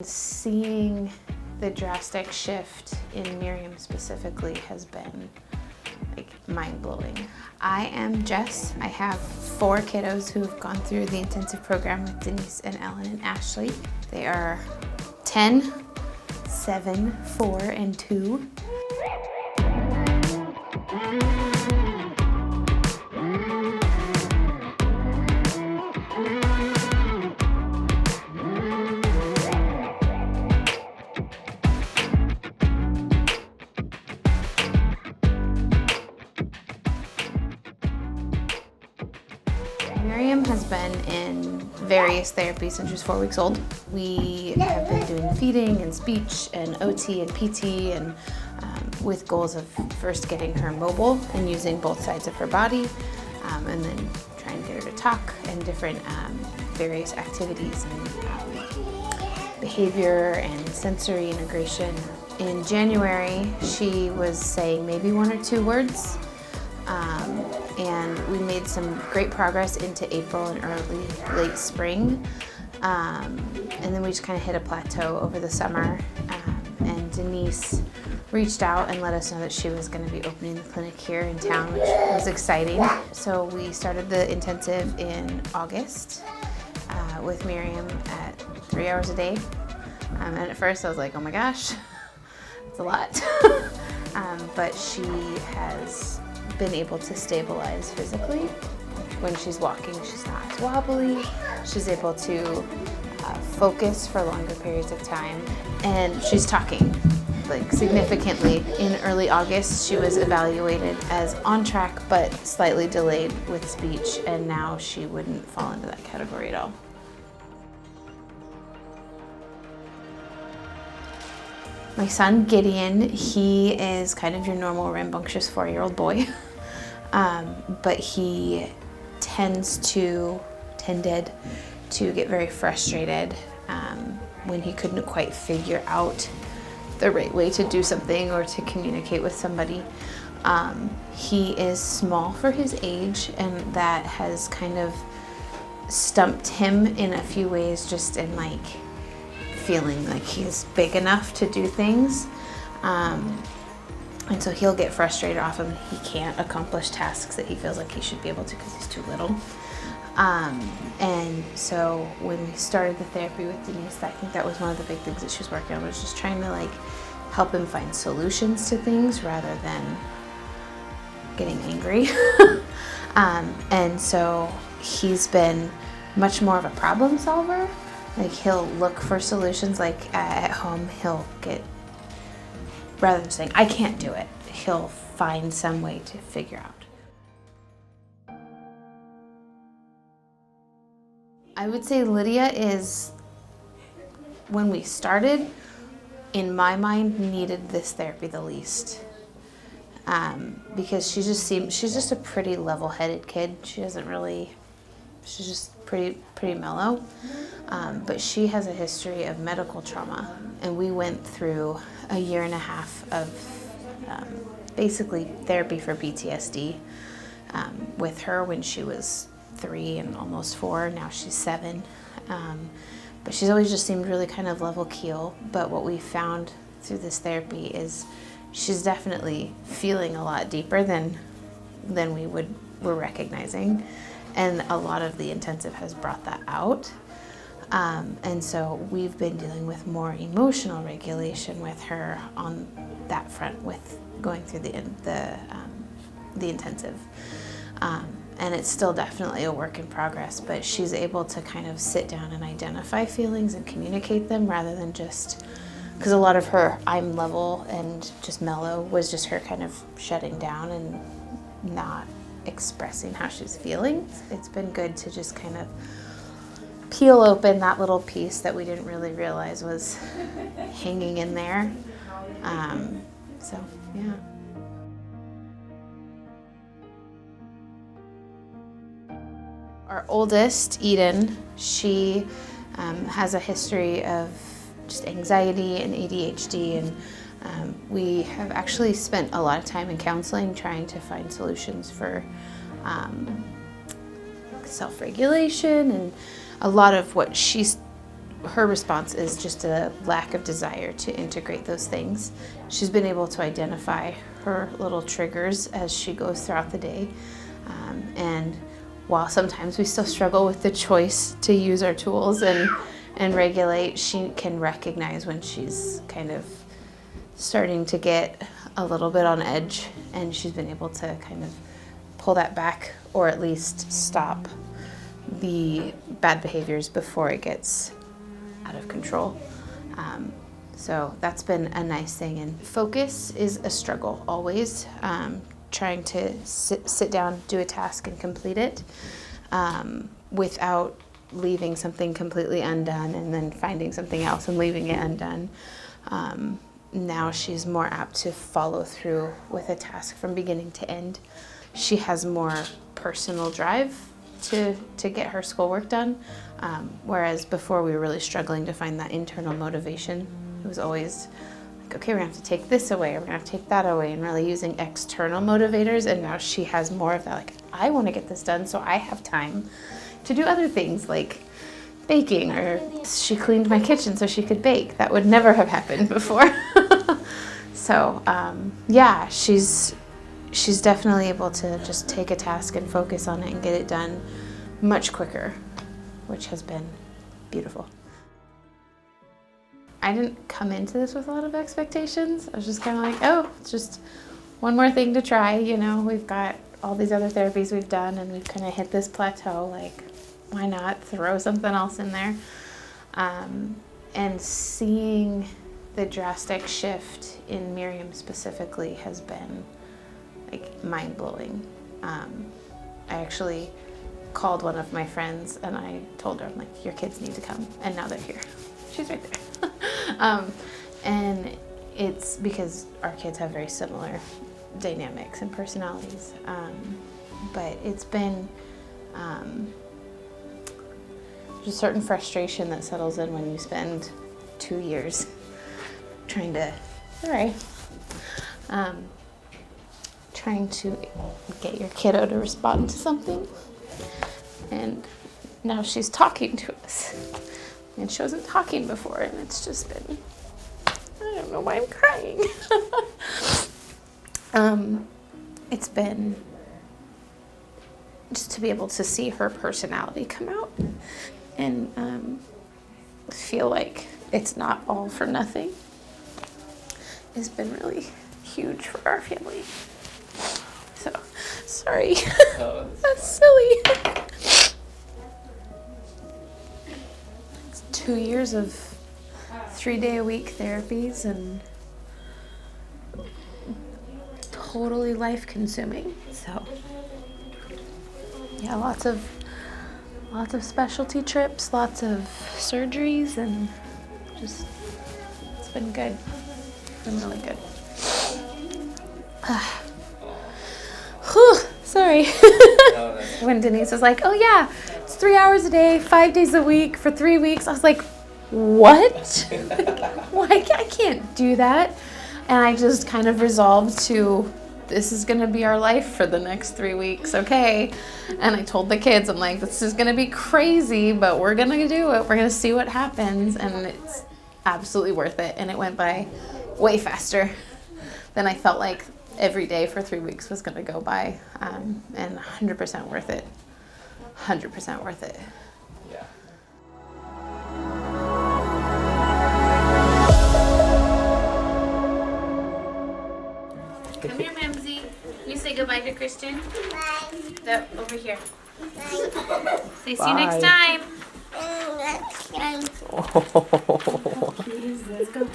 Seeing the drastic shift in Miriam specifically has been like mind-blowing. I am Jess. I have 4 kiddos who have gone through the intensive program with Denise and Ellen and Ashley. They are 10, 7, 4, and 2. Miriam has been in various therapies since she was 4 weeks old. We have been doing feeding and speech and OT and PT and with goals of first getting her mobile and using both sides of her body and then trying to get her to talk and different various activities and behavior and sensory integration. In January, she was saying maybe 1 or 2 words. And we made some great progress into April and late spring. And then we just kind of hit a plateau over the summer. And Denise reached out and let us know that she was going to be opening the clinic here in town, which was exciting. So we started the intensive in August with Miriam at 3 hours a day. And at first I was like, oh my gosh, it's a lot. But she has been able to stabilize physically. When she's walking, she's not as wobbly. She's able to focus for longer periods of time. And she's talking like significantly. In early August, she was evaluated as on track, but slightly delayed with speech. And now she wouldn't fall into that category at all. My son, Gideon, he is kind of your normal rambunctious 4-year-old boy. But he tended to get very frustrated when he couldn't quite figure out the right way to do something or to communicate with somebody. He is small for his age, and that has kind of stumped him in a few ways, just in like feeling like he's big enough to do things. And so he'll get frustrated often he can't accomplish tasks that he feels like he should be able to because he's too little. And so when we started the therapy with Denise, I think that was one of the big things that she was working on, was just trying to like help him find solutions to things rather than getting angry. And so he's been much more of a problem solver. Like he'll look for solutions, like at home he'll get, rather than saying, I can't do it, he'll find some way to figure out. I would say Lydia is, when we started, in my mind, needed this therapy the least. Because she's just a pretty level-headed kid. She's just pretty mellow. But she has a history of medical trauma, and we went through a 1.5 years of basically therapy for PTSD with her when she was 3 and almost 4. Now she's 7. But she's always just seemed really kind of level keel. But what we found through this therapy is she's definitely feeling a lot deeper than we were recognizing. And a lot of the intensive has brought that out. And so we've been dealing with more emotional regulation with her on that front, with going through the intensive. And it's still definitely a work in progress, but she's able to kind of sit down and identify feelings and communicate them, rather than just, because a lot of her I'm level and just mellow was just her kind of shutting down and not expressing how she's feeling. It's been good to just kind of peel open that little piece that we didn't really realize was hanging in there. So, yeah. Our oldest, Eden, she has a history of just anxiety and ADHD, and we have actually spent a lot of time in counseling trying to find solutions for self-regulation, and a lot of what she's her response is just a lack of desire to integrate those things. She's been able to identify her little triggers as she goes throughout the day. And while sometimes we still struggle with the choice to use our tools and regulate, she can recognize when she's kind of starting to get a little bit on edge, and she's been able to kind of pull that back, or at least stop the bad behaviors before it gets out of control. So that's been a nice thing. And focus is a struggle always, trying to sit down, do a task and complete it without leaving something completely undone and then finding something else and leaving it undone. Now she's more apt to follow through with a task from beginning to end. She has more personal drive to get her schoolwork done, whereas before we were really struggling to find that internal motivation. It was always like, okay, we're gonna have to take this away, or we're gonna have to take that away, and really using external motivators. And now she has more of that, like, I want to get this done so I have time to do other things like baking, or she cleaned my kitchen so she could bake. That would never have happened before. So yeah, she's definitely able to just take a task and focus on it and get it done much quicker, which has been beautiful. I didn't come into this with a lot of expectations. I was just kind of like, oh, it's just one more thing to try. You know, we've got all these other therapies we've done, and we've kind of hit this plateau. Like, why not throw something else in there? And seeing the drastic shift in Miriam specifically has been like mind-blowing. I actually called one of my friends and I told her, I'm like, your kids need to come, and now they're here. She's right there. And it's because our kids have very similar dynamics and personalities. But it's been there's a certain frustration that settles in when you spend 2 years trying to, trying to get your kiddo to respond to something. And now she's talking to us. And she wasn't talking before, and it's just been, I don't know why I'm crying. It's been just to be able to see her personality come out and feel like it's not all for nothing has been really huge for our family. So, sorry. Oh, that's silly. 2 years of 3-day-a-week therapies and totally life-consuming. So, yeah, lots of specialty trips, lots of surgeries, and just it's been good. It's been really good. Whew, sorry. When Denise was like, oh yeah, it's 3 hours a day, 5 days a week for 3 weeks, I was like, what? Why? I can't do that. And I just kind of resolved to, this is going to be our life for the next 3 weeks, okay? And I told the kids, I'm like, this is going to be crazy, but we're going to do it. We're going to see what happens, and it's absolutely worth it. And it went by way faster than I felt like every day for 3 weeks was going to go by, and 100% worth it. 100% worth it. Yeah. Come here, Mimsy. You say goodbye to Christian. Bye. Over here. Bye. Say see you next time. Next time. Please, let's go.